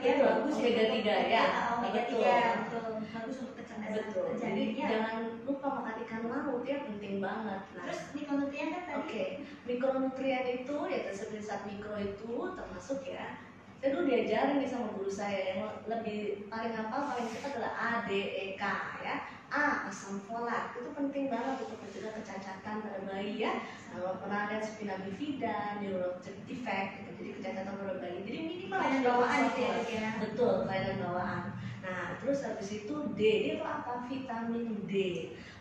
ya, bagus omega 3 ya. Omega 3 betul, bagus untuk kecerdasan. Betul. Jadi jangan lupa makan ikan laut ya, penting banget. Nah, terus mikronutrien kan tadi? Oke, mikronutrien itu ya seperti zat mikro itu termasuk ya. Saya dulu diajarin nih sama guru saya yang lebih paling hafal paling cepat adalah A, D, E, K ya. A, asam folat itu penting banget untuk mencegah kecacatan pada bayi ya. Kalau pernah lihat spina bifida, neurologic defect, gitu. Jadi kecacatan pada bayi. Jadi minimal kelainan bawaan itu ya. Betul, kelainan bawaan. Nah, terus habis itu D itu apa? Vitamin D.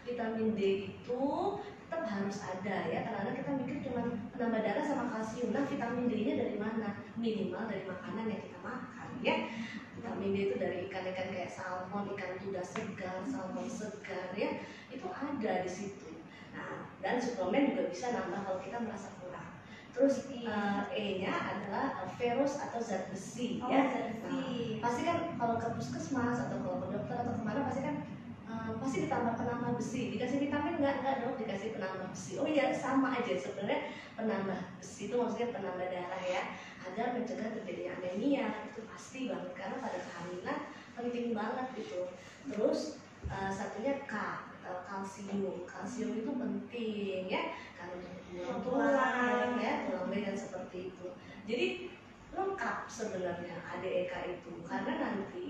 Vitamin D itu tetap harus ada ya, karena kita mikir cuma penambah darah sama kalsium. Nah, vitamin D-nya dari mana? Minimal dari makanan yang kita makan ya. Vitamin D itu dari ikan-ikan kayak salmon, ikan tuna segar, salmon segar ya, itu ada di situ. Nah, dan suplemen juga bisa nambah kalau kita merasa kurang. Terus E-nya adalah ferus atau zat besi ya. Zat besi. Nah, pasti kan kalau ke puskesmas atau kalau ke dokter atau kemana pasti kan pasti ditambah penambah besi. Dikasih vitamin enggak dok, dikasih penambah besi. Oh iya, sama aja sebenarnya. Penambah besi itu maksudnya penambah darah ya, agar mencegah terjadinya anemia. Itu pasti banget karena pada kehamilan penting banget gitu. Terus satunya K, kalsium. Kalsium itu penting ya, karena untuk tulang ya, tulang dan seperti itu. Jadi lengkap sebenarnya ADEK itu, karena nanti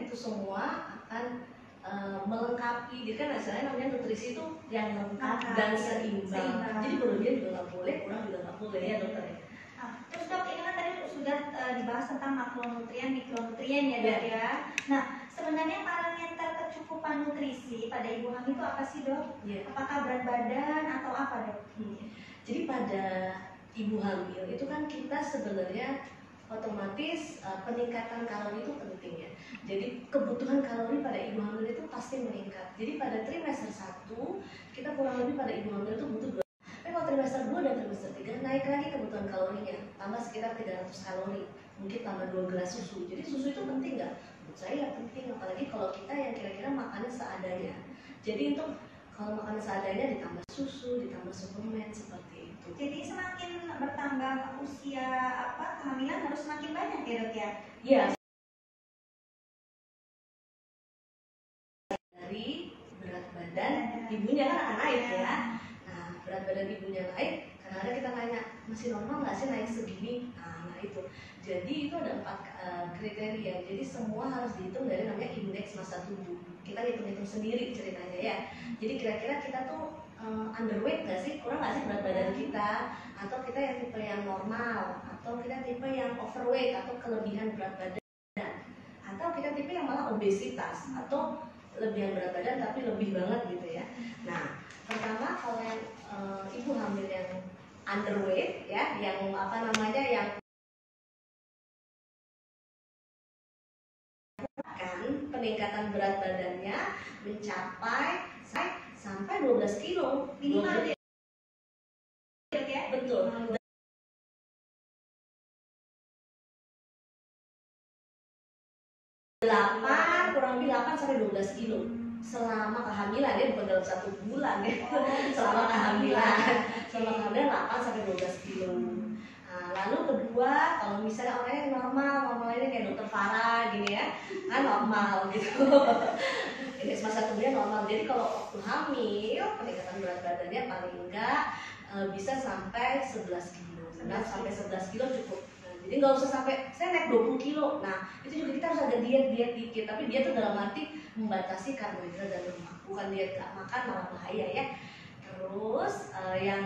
itu semua akan melengkapi. Jadi kan asalnya namanya nutrisi itu yang lengkap dan seimbang. Jadi berlebihan juga nggak boleh, kurang juga nggak boleh ya dokter ya. Terus dok, ini kan tadi sudah dibahas tentang makronutrien, mikronutrien ya dok ya. Nah, sebenarnya parameter kecukupan nutrisi pada ibu hamil itu apa sih dok? Apakah berat badan atau apa dok? Jadi pada ibu hamil itu kan kita sebenarnya otomatis peningkatan kalori itu penting ya. Jadi kebutuhan kalori pada ibu hamil itu pasti meningkat. Jadi pada trimester 1 kita kurang lebih pada ibu hamil itu butuh 2. Tapi kalau trimester 2 dan trimester 3 naik lagi kebutuhan kalorinya, tambah sekitar 300 kalori. Mungkin tambah 2 gelas susu. Jadi susu itu penting nggak? Menurut saya penting, apalagi kalau kita yang kira-kira makannya seadanya. Jadi untuk kalau makan seadanya ditambah susu, ditambah suplemen seperti itu. Jadi semakin bertambah usia kehamilan harus semakin banyak ya dok ya? Iya. Dari berat badan ibunya kan akan naik ya. Nah, berat badan ibunya naik, kadang-kadang kita nanya masih normal nggak sih naik segini? Nah itu. Jadi itu ada 4 kriteria. Jadi semua harus dihitung dari namanya indeks massa tubuh. Kita hitung-hitung sendiri ceritanya ya. Jadi kira-kira kita tuh underweight nggak sih? Kurang nggak sih berat badan kita? Atau kita yang tipe yang normal? Atau kita tipe yang overweight atau kelebihan berat badan? Atau kita tipe yang malah obesitas atau lebihan berat badan tapi lebih banget gitu ya. Nah, pertama kalau yang ibu hamil yang underweight ya, yang yang peningkatan berat badannya mencapai sampai 12 kilo minimal ya. Betul. 8 kurang lebih 8 sampai 12 kilo selama kehamilan ya, bukan dalam 1 bulan ya. Selama kehamilan 8 sampai 12 kilo. Nah, lalu kedua, kalau misalnya orangnya normalnya kayak dokter Farah gini ya, kan normal gitu. Indeks massa tubuhnya normal. Jadi kalau waktu hamil peningkatan berat badannya paling enggak bisa sampai 11 kilo. Sampai 11 kilo cukup. Jadi nggak usah sampai saya naik 20 kilo. Nah, itu juga kita harus ada diet dikit. Tapi diet itu dalam arti membatasi karbohidrat dan lemak. Bukan diet gak makan malah bahaya ya. Terus yang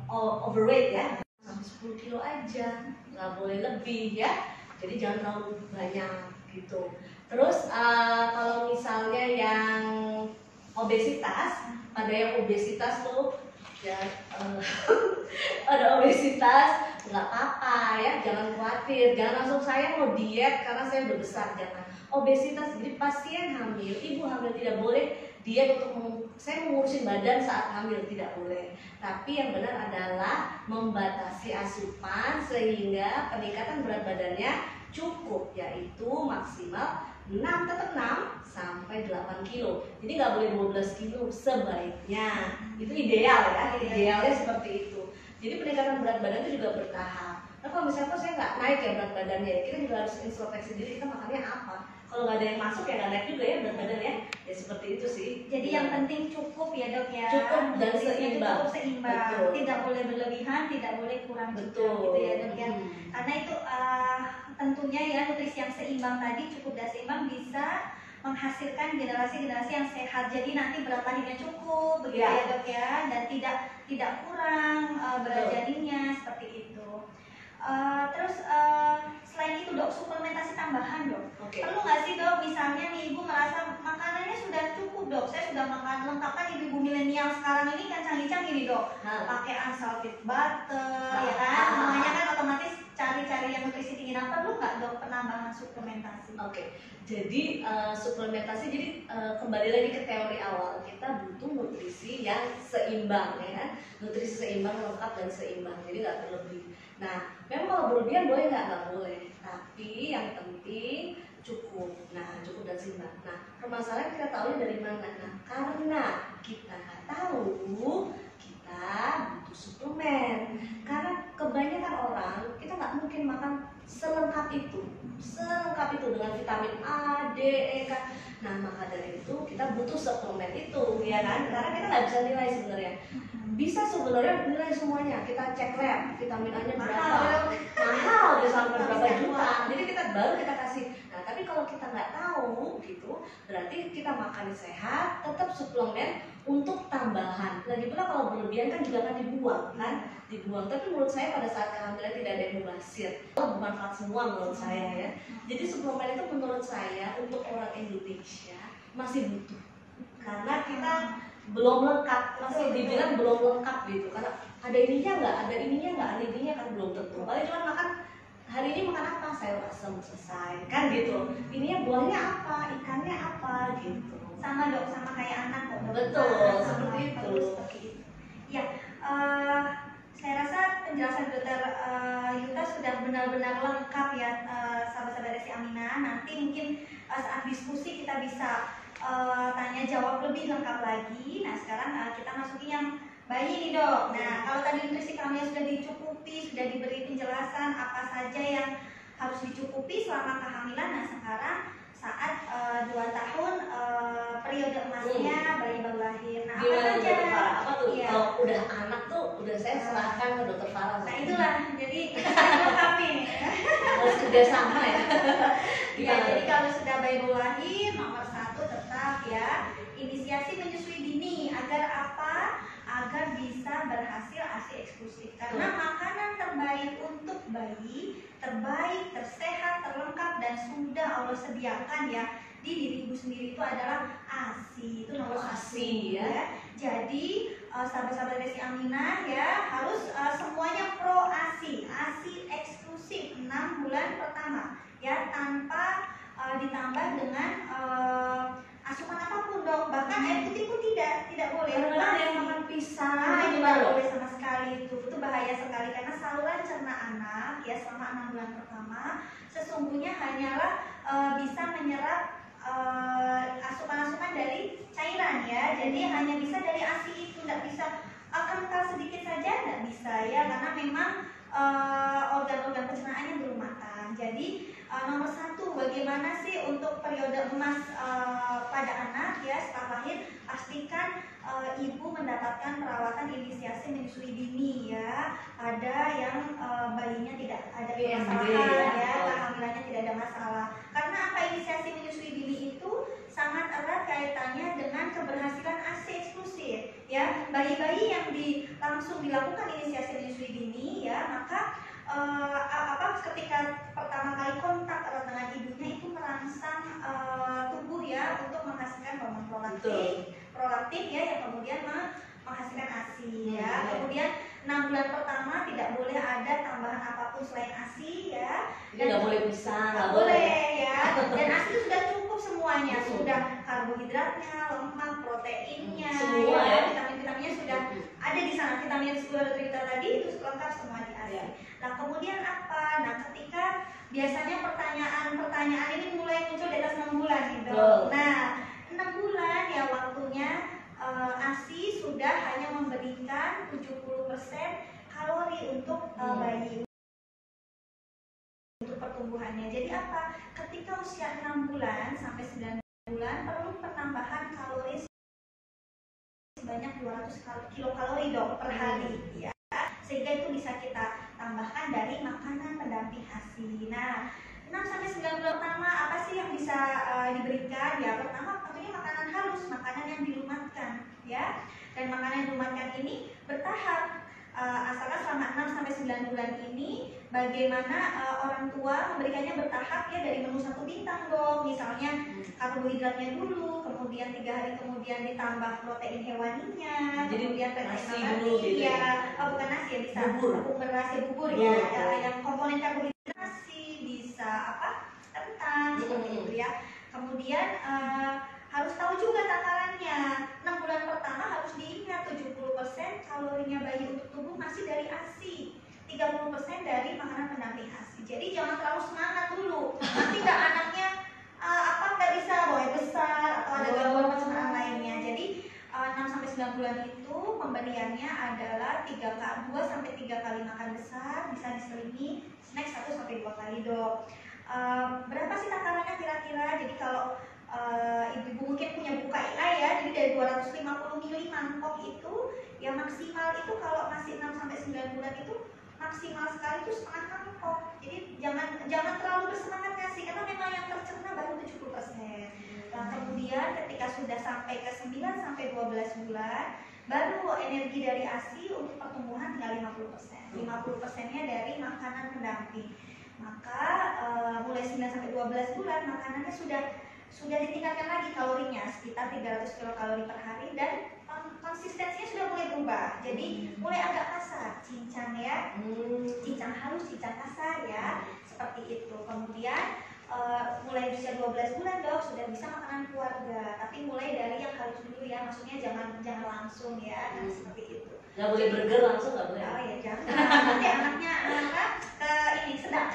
overweight ya, sampai 10 kilo aja. Nggak boleh lebih ya. Jadi jangan terlalu banyak gitu. Terus kalau misalnya yang obesitas, pada yang obesitas tuh ya ada obesitas nggak apa-apa ya, jangan khawatir, jangan langsung saya mau diet karena saya udah besar, jangan. Obesitas, jadi pasien hamil, ibu hamil tidak boleh diet untuk saya mengurusin badan saat hamil, tidak boleh. Tapi yang benar adalah membatasi asupan sehingga peningkatan berat badannya cukup, yaitu maksimal 6 sampai 8 kilo. Jadi nggak boleh 12 kilo sebaiknya. Itu ideal ya, idealnya seperti itu. Jadi peningkatan berat badan itu juga bertahap. Nah kalau misalnya kok saya nggak naik ya berat badannya, kita juga harus introspeksi diri, kita makannya apa. Kalau nggak ada yang masuk ya nggak naik juga ya berat badan ya. Ya seperti itu sih. Jadi yang penting cukup ya dok ya. Cukup dan Nutrisinya seimbang. Cukup seimbang. Betul. Tidak boleh berlebihan, tidak boleh kurang Betul. juga gitu ya dok ya. Karena itu tentunya ya nutrisi yang seimbang tadi, cukup dan seimbang bisa menghasilkan generasi-generasi yang sehat. Jadi nanti berat lahirnya cukup begitu ya dok ya, dan tidak kurang berat janinnya seperti itu. Terus selain itu dok, suplementasi tambahan dok. Perlu nggak sih dok, misalnya nih ibu merasa makanannya sudah cukup dok, saya sudah makan lengkap, kan ibu-ibu milenial sekarang ini kan canggih-canggih nih dok, pakai unsalted butter ya kan, semuanya kan otomatis cari-cari yang nutrisi tinggi. Nah perlu nggak dok penambahan suplementasi? Jadi suplementasi, jadi kembali lagi ke teori awal, kita butuh nutrisi yang seimbang ya kan, nutrisi seimbang, lengkap dan seimbang, jadi nggak berlebih. Nah memang kalau berlebihan boleh nggak boleh, tapi yang penting cukup. Nah cukup dan seimbang. Nah permasalahan kita tahu dari mana? Nah karena kita nggak tahu, kita butuh suplemen. Karena kebanyakan orang kita nggak mungkin makan selengkap itu dengan vitamin A, D, E, K. Nah maka dari itu kita butuh suplemen itu ya kan, karena kita nggak bisa nilai sebenarnya. Bisa sebenarnya nilai semuanya, kita cek lab vitamin A nya berapa, mahal bisa sampai berapa juta, jadi baru kita kasih. Nah tapi kalau kita nggak tahu gitu, berarti kita makan sehat, tetap suplemen untuk tambahan. Lagi pula kalau berlebihan kan juga akan dibuang. Tapi menurut saya pada saat kehamilan tidak ada yang mubazir, bermanfaat semua menurut saya ya. Jadi suplemen itu menurut saya untuk orang Indonesia masih butuh, karena kita belum lengkap, masih dibilang belum lengkap gitu, karena ada ininya nggak, ada ininya kan belum tentu. Paling cuma makan hari ini makan apa, sayur asam selesai kan gitu. Ininya buahnya apa, ikannya apa gitu. Sama dok, sama kayak anak kok. Betul, seperti itu. Ya, saya rasa penjelasan dokter Yuta sudah benar-benar lengkap ya, sahabat-sahabat Resi Aminah. Nanti mungkin saat diskusi kita bisa tanya jawab lebih lengkap lagi. Nah sekarang kita masukin yang bayi nih dok. Nah kalau tadi nutrisi kami sudah dicukupi, sudah diberi penjelasan apa saja yang harus dicukupi selama kehamilan. Nah sekarang saat 2 tahun periode emasnya bayi baru lahir. Nah apa saja? Apa tuh? Ya. Kalau udah anak tuh udah saya serahkan ke dokter Farah. Nah itulah, jadi kita melengkapi nih. Harus kerjasama ya. Ya jadi kalau sudah bayi baru lahir, nomor 1 tetap ya inisiasi menyusui dini. Agar apa? Agar bisa berhasil ASI eksklusif. Karena makanan terbaik untuk bayi, terbaik, tersehat, terlengkap dan sudah Allah sediakan ya di diri ibu sendiri itu adalah ASI. Itu nomor ASI ya. Jadi sahabat-sahabat Resi Aminah ya harus semuanya pro ASI, ASI eksklusif 6 bulan pertama ya, tanpa ditambah dengan asupan apapun dok, bahkan air putih pun tidak boleh. Karena yang makan pisang itu tidak boleh sama sekali, itu bahaya sekali karena saluran cerna anak ya selama 6 bulan pertama sesungguhnya hanyalah bisa menyerap asupan-asupan dari cairan ya, jadi hanya bisa dari ASI itu, tidak bisa kental sedikit saja tidak bisa ya, karena memang organ-organ pencernaannya belum matang. Jadi nomor 1, bagaimana sih untuk periode emas pada anak ya setelah lahir, pastikan ibu mendapatkan perawatan inisiasi menyusui dini ya. Ada yang bayinya tidak ada masalah ya, kehamilannya tidak ada masalah. Karena apa, inisiasi menyusui dini itu sangat erat kaitannya dengan keberhasilan ASI eksklusif ya. Bayi-bayi yang langsung dilakukan inisiasi menyusui dini ya, maka ketika pertama kali kontak erat dengan ibunya itu merangsang tubuh ya untuk menghasilkan hormon prolaktin ya, yang kemudian menghasilkan ASI ya. Kemudian 6 bulan pertama tidak boleh ada tambahan apapun selain ASI ya. Dan nggak boleh pisang, nggak boleh ya. Dan ASI itu sudah cukup semuanya, sudah karbohidratnya, lemak, proteinnya, semua ya. Vitamin-vitaminnya sudah ada di sana. Vitamin sudah cerita tadi itu lengkap semua di ASI. Nah kemudian apa? Nah ketika biasanya pertanyaan ini mulai muncul di atas 6 bulan gitu. Nah 6 bulan ya waktunya ASI sudah hanya memberikan 70% kalori untuk bayi. ibuhannya. Jadi apa? Ketika usia 6 bulan sampai 9 bulan perlu pertambahan kalori sebanyak 200 kilokalori dok per hari ya. Sehingga itu bisa kita tambahkan dari makanan pendamping ASI. Nah, 6 sampai 9 bulan pertama apa sih yang bisa diberikan? Ya, pertama tentunya makanan halus, makanan yang dilumatkan ya. Dan makanan yang dilumatkan ini bertahap. Asalkan selama 6 sampai 9 bulan ini bagaimana orang tua memberikannya bertahap ya, dari menu 1 bintang dong. Misalnya karbohidratnya dulu, kemudian 3 hari kemudian ditambah protein hewaninya, jadi kemudian nasi dulu gitu ya, bukan nasi ya, bisa tepung beras ya, bubur Oh, ya, yang komponen karbohidrat nasi, bisa apa, kentang seperti itu ya. Kemudian harus tahu juga takarannya. 6 bulan pertama harus diingat 70% kalorinya bayi untuk tubuh masih dari ASI, 30% dari makanan pendamping ASI. Jadi jangan terlalu semangat dulu. Nanti nggak anaknya nggak bisa buang besar atau ada gangguan pencernaan lainnya. Jadi 6 sampai 9 bulan itu pemberiannya adalah 2 sampai 3 kali makan besar, bisa diselingi snack 1 sampai 2 kali dok. Berapa sih takarannya kira-kira? Jadi kalau ibu-ibu mungkin punya buku KIA ya, jadi dari 250 ml mangkok itu ya maksimal itu kalau masih 6 sampai 9 bulan itu maksimal sekali itu setengah mangkok. Jadi jangan terlalu bersemangat ngasih karena memang yang tercerna baru 70%. Nah, kemudian ketika sudah sampai ke 9 sampai 12 bulan baru energi dari ASI untuk pertumbuhan tinggal 50%. 50%-nya dari makanan pendamping. Maka mulai 9 sampai 12 bulan makanannya sudah ditingkatkan lagi kalorinya sekitar 300 kilokalori per hari dan konsistensinya sudah mulai berubah. Jadi mulai agak kasar, cincang ya, cincang halus, cincang kasar ya, seperti itu. Kemudian mulai usia 12 bulan dok sudah bisa makanan keluarga, tapi mulai dari yang halus dulu ya, maksudnya jangan langsung ya, kan seperti itu. Nggak boleh burger langsung, nggak boleh. Oh ya jangan, nanti anaknya ini sedang.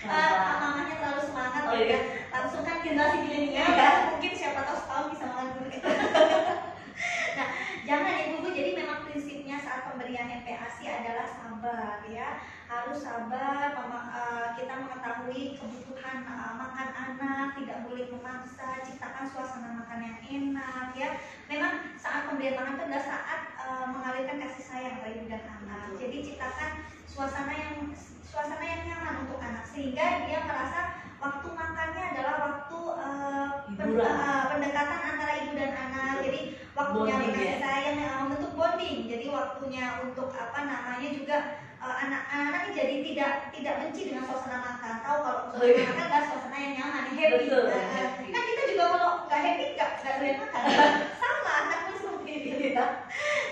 Mamanya terlalu semangat ya, langsung kan generasi milenial ya, mungkin siapa tahu setahun bisa makan burger. Nah, jangan ibu-ibu, jadi memang prinsipnya saat pemberian MPASI adalah sabar ya, harus sabar. Kita mengetahui kebutuhan makan anak, tidak boleh memaksa, ciptakan suasana makan yang enak ya. Memang saat pemberian makan itu adalah saat mengalirkan kasih sayang pada ibu dan anak. Jadi ciptakan suasana yang nyaman untuk anak sehingga dia merasa waktu makannya adalah waktu pendekatan antara ibu dan anak. Jadi waktunya kasih sayang, untuk bonding. Jadi waktunya untuk juga anak-anak jadi tidak benci dengan suasana makan. Tahu kalau suasana makan adalah suasana yang nyaman, yang happy. Kan kita juga kalau nggak happy nggak boleh makan. Sama anak pun seperti itu.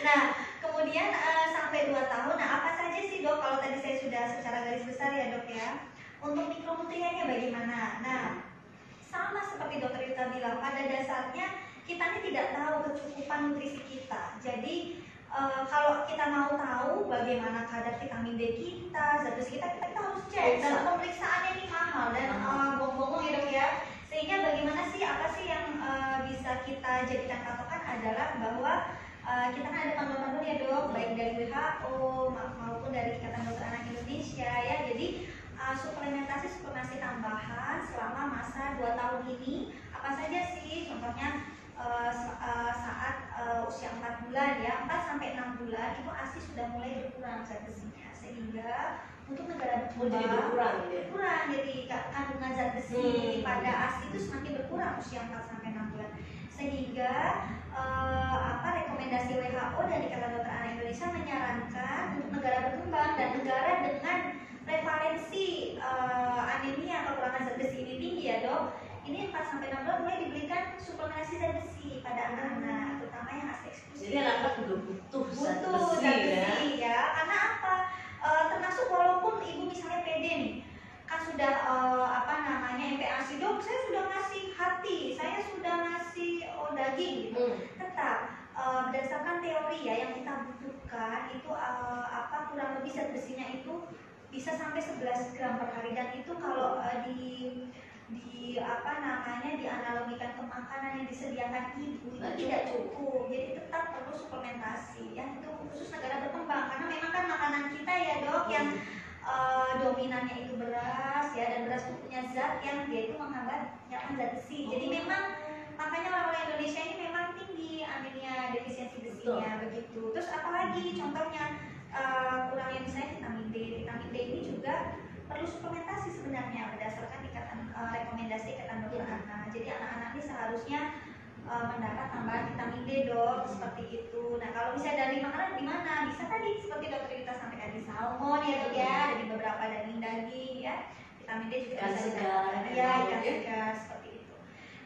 Nah, kemudian sampai 2 tahun. Nah, apa saja sih dok? Kalau tadi saya sudah secara garis besar ya dok ya. Untuk mikronutriennya bagaimana? Nah, sama seperti dokter Yuta bilang, pada dasarnya kita ini tidak tahu kecukupan nutrisi kita. Jadi kalau kita mau tahu bagaimana kadar vitamin D kita, zat besi kita harus cek. Dan pemeriksaannya ini mahal dan bohong-bohong ya dok ya. Sehingga bagaimana sih, apa sih yang bisa kita jadikan patokan adalah bahwa kita kan ada panduan-panduan ya dok, baik dari WHO maupun dari Ikatan Dokter Anak Indonesia ya. Jadi suplementasi tambahan selama masa 2 tahun ini apa saja sih? Contohnya saat usia 4 bulan ya, 4 sampai 6 bulan itu ASI sudah mulai berkurang zat besinya, sehingga untuk negara berkembang berkurang, jadi kandungan zat besi pada ASI itu semakin berkurang usia 4 sampai 6 bulan, sehingga rekomendasi WHO dan Ikatan Dokter Anak Indonesia menyarankan untuk negara berkembang dan negara dengan prevalensi anemia kekurangan zat besi ini tinggi ya dok, ini 4 sampai 6 bulan mulai diberikan suplementasi zat besi pada anak-anak, terutama yang ASI eksklusif. Jadi anak juga butuh zat besi ya. Karena apa? Termasuk walaupun ibu misalnya PD nih, kan sudah MPASI dok, saya sudah ngasih hati, saya sudah ngasih daging gitu. Tetap berdasarkan teori ya, yang kita butuhkan itu kurang lebih zat besinya itu bisa sampai 11 gram per hari, dan itu kalau dianalogikan ke makanan yang disediakan ibu itu tidak cukup. Jadi tetap perlu suplementasi ya, itu khusus negara berkembang karena memang kan makanan kita ya dok yang dominannya itu beras ya, dan beras itu punya zat yang dia itu menghambat penyerapan zat besi. Jadi memang makanya orang-orang Indonesia ini memang tinggi anemia defisiensi besinya begitu. Terus apalagi contohnya kurangnya misalnya vitamin D. Vitamin D ini juga perlu suplementasi sebenarnya berdasarkan rekomendasi ikatan dokter anak. Jadi anak-anak ini seharusnya mendapat tambahan vitamin D dok, seperti itu. Nah kalau misalnya dari makanan di mana? Bisa tadi seperti dokter Rita sampaikan di salmon ya dok ya, ada di beberapa daging-daging ya. Vitamin D juga ikan bisa segar, ya, ikan segar seperti itu.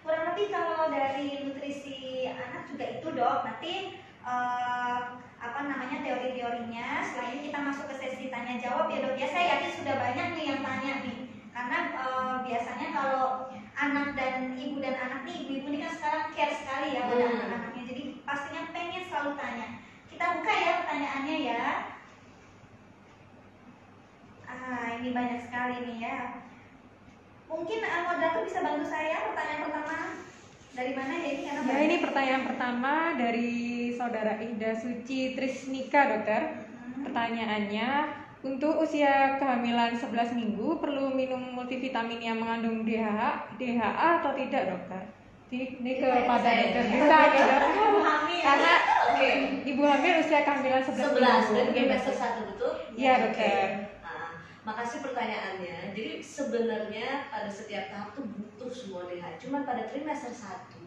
Kurang lebih kalau dari nutrisi anak juga itu dok. Nanti teori-teorinya. Setelah ini kita masuk ke sesi tanya jawab ya dok ya. Saya yakin sudah banyak nih yang tanya nih, karena biasanya kalau anak dan ibu dan anak nih, ibu-ibu ini kan sekarang care sekali ya pada anak-anaknya, jadi pastinya pengen selalu tanya. Kita buka ya pertanyaannya ya. Ini banyak sekali nih ya. Mungkin moderator bisa bantu saya pertanyaan pertama dari mana ya ini? Karena ini pertanyaan pertama dari saudara Ida Suci Trisnika dokter. Pertanyaannya, untuk usia kehamilan 11 minggu perlu minum multivitamin yang mengandung DHA atau tidak dokter? Ini kepada dokter Dita ya dok. Karena ibu hamil usia kehamilan 11 minggu. Dari trimester 1 betul? Iya dokter. Makasih pertanyaannya. Jadi sebenarnya pada setiap tahap tuh butuh semua DHA. Cuman pada trimester 1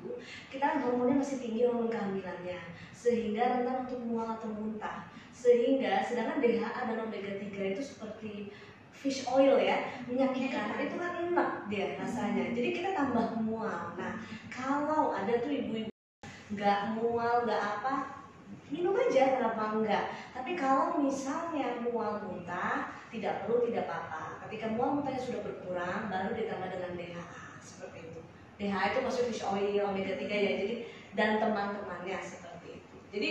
kita kan hormonnya masih tinggi, hormon kehamilannya, sehingga rentan untuk mual atau muntah. Sedangkan DHA dan omega 3 itu seperti fish oil ya, minyak ikan, itu kan enak dia rasanya. Jadi kita tambah mual. Nah kalau ada tuh ibu-ibu nggak mual nggak apa, minum aja, kenapa enggak. Tapi kalau misalnya mual muntah, tidak perlu, tidak apa-apa. Ketika mual muntahnya sudah berkurang, baru ditambah dengan DHA seperti itu. DHA itu maksudnya fish oil, omega 3 ya. Jadi dan teman-temannya seperti itu. Jadi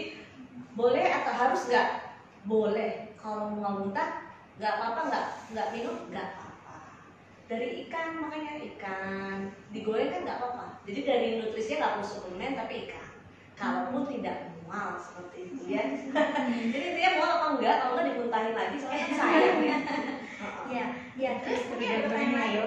boleh atau harus nggak? Boleh. Kalau mual muntah nggak apa-apa, nggak minum nggak apa-apa. Dari ikan, makanya ikan digoreng kan nggak apa-apa. Jadi dari nutrisinya nggak perlu suplemen, tapi ikan. Kalaupun tidak mual seperti itu ya. Jadi dia mual apa enggak? Kalau enggak dimuntahin lagi, soalnya kan sayang ya. Ya, terus ada pertanyaan lain.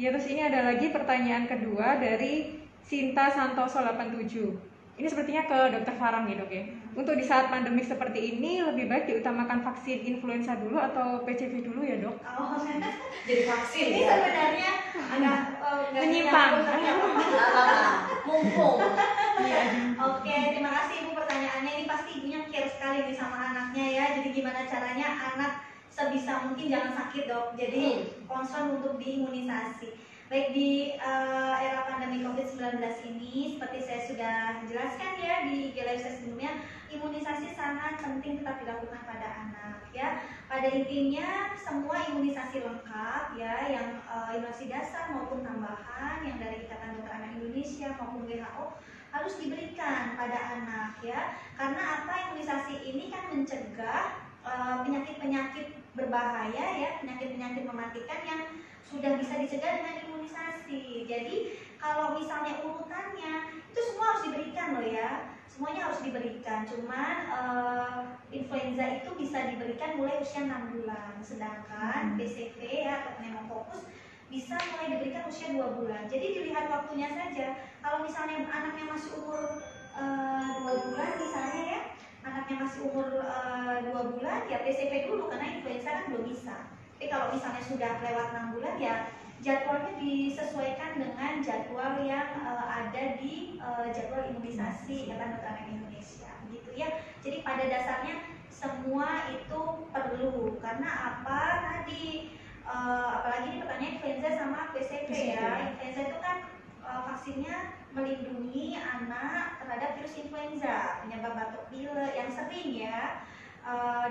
Ya, terus ini ada lagi pertanyaan kedua dari Sinta Santoso 87. Ini sepertinya ke Dokter Farah nih dok ya. Untuk di saat pandemi seperti ini lebih baik diutamakan vaksin influenza dulu atau PCV dulu ya dok? Jadi vaksin ini ya? sebenarnya agak menyimpang. Mumpung. Oke, terima kasih ibu pertanyaannya. Ini pasti ibunya care sekali nih sama anaknya ya. Jadi gimana caranya anak sebisa mungkin jangan sakit dok. Jadi concern untuk diimunisasi. Baik di era pandemi COVID-19 ini, seperti saya sudah jelaskan ya di live saya sebelumnya, imunisasi sangat penting tetap dilakukan pada anak ya. Pada intinya semua imunisasi lengkap ya, yang imunisasi dasar maupun tambahan yang dari Ikatan Dokter Anak Indonesia maupun WHO harus diberikan pada anak ya. Karena apa, imunisasi ini kan mencegah penyakit-penyakit berbahaya ya, penyakit-penyakit mematikan yang sudah bisa dicegah dengan imunisasi. Jadi kalau misalnya urutannya itu semua harus diberikan loh ya, semuanya harus diberikan. Cuman influenza itu bisa diberikan mulai usia 6 bulan, sedangkan BCV ya atau pneumococcus bisa mulai diberikan usia 2 bulan. Jadi dilihat waktunya saja. Kalau misalnya anaknya masih umur 2 bulan misalnya ya, anaknya masih umur 2 bulan ya PCV dulu, karena influenza kan belum bisa. Tapi kalau misalnya sudah lewat 6 bulan ya jadwalnya disesuaikan dengan jadwal yang ada di jadwal imunisasi Ikatan Dokter Anak Indonesia, begitu ya. Jadi pada dasarnya semua itu perlu, karena apa tadi apalagi ini pertanyaan influenza sama PCV ya. Influenza itu kan vaksinnya melindungi anak terhadap virus influenza penyebab batuk pilek yang sering ya.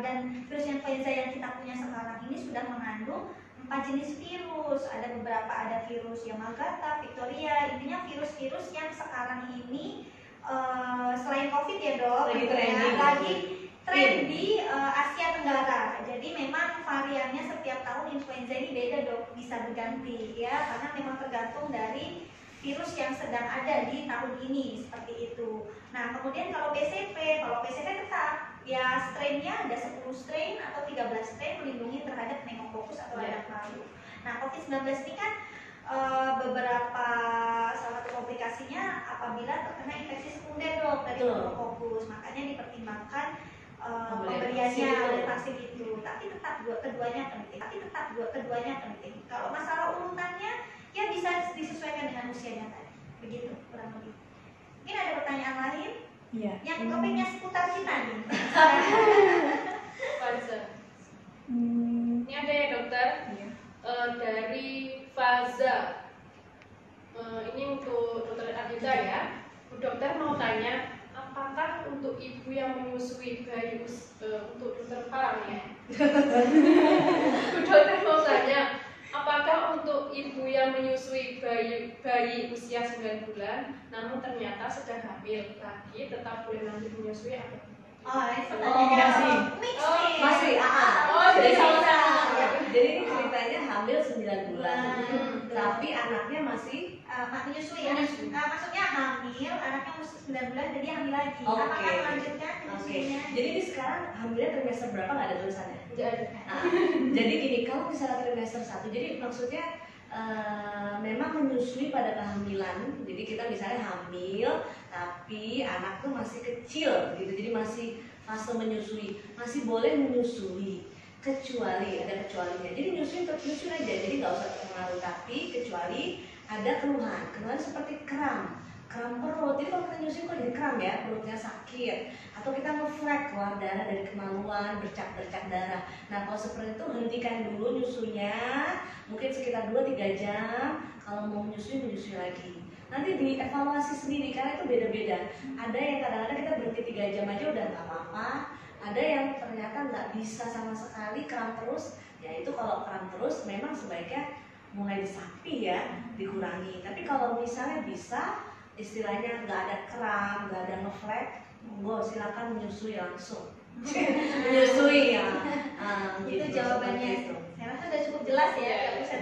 Dan virus influenza yang kita punya sekarang ini sudah mengandung 4 jenis virus. Ada virus Yamagata, Victoria, intinya virus-virus yang sekarang ini selain COVID ya dok, lagi tren di Asia Tenggara. Jadi memang variannya setiap tahun influenza ini beda dok, bisa berganti ya, karena memang tergantung dari virus yang sedang ada di tahun ini seperti itu. Nah kemudian kalau PCV tetap ya strainnya ada 10 strain atau 13 strain melindungi terhadap pneumococcus atau radang paru. Nah, COVID-19 ini kan beberapa salah satu komplikasinya apabila terkena infeksi sekunder dok dari pneumococcus, makanya dipertimbangkan pemberiannya oleh vaksin itu. Tapi tetap keduanya penting. Kalau masalah urutannya ya bisa disesuaikan dengan usianya tadi. Begitu kurang lebih. Mungkin ada pertanyaan lain? Iya. Yang topiknya seputar Cina nih. Faza. Ini ada ya dokter. Iya. Dari Faza. Ini untuk dokter Adita ya. Dokter mau tanya, apakah untuk ibu yang menyusui bayi untuk dokter Parang ya? Dokter mau tanya, apakah untuk ibu yang menyusui bayi usia 9 bulan, namun ternyata sedang hamil lagi, tetap boleh lanjut menyusui atau tidak? Oh, ini kombinasi. Mix Oh, nih. Masih, Oh, jadi jadi sama-sama. ya, jadi ini ceritanya hamil 9 bulan, tapi anaknya masih Menyusui ya. Maksudnya hamil, anaknya umur 9 bulan jadi hamil lagi. Oke. Apakah melanjutkan menyusuinya? Jadi ini sekarang hamilnya trimester berapa nggak ada tulisannya? Tidak ada. Nah, jadi gini, kalau misalnya trimester 1, jadi maksudnya memang menyusui pada kehamilan. Jadi kita misalnya hamil, tapi anak tuh masih kecil gitu, jadi masih fase menyusui, masih boleh menyusui, kecuali ada kecualinya. Jadi nyusui tetap nyusui aja, jadi nggak usah terpengaruh. Tapi kecuali ada keluhan seperti kram perut. Jadi kalau kita nyusui kok jadi kram ya, perutnya sakit, atau kita ngeflek keluar darah dari kemaluan, bercak darah. Nah kalau seperti itu hentikan dulu nyusunya, mungkin sekitar 2-3 jam. Kalau mau menyusui lagi. Nanti dievaluasi sendiri karena itu beda-beda. Ada yang kadang-kadang kita berhenti 3 jam aja udah nggak apa-apa. Ada yang ternyata nggak bisa sama sekali, kram terus. Ya itu kalau kram terus memang sebaiknya mulai disapi ya, dikurangi. Tapi kalau misalnya bisa, istilahnya nggak ada kram, nggak ada ngeflek, monggo silakan menyusui langsung. Menyusui ya. Itu Gitu, jawabannya. seperti itu. Saya rasa sudah cukup jelas ya. Nggak usah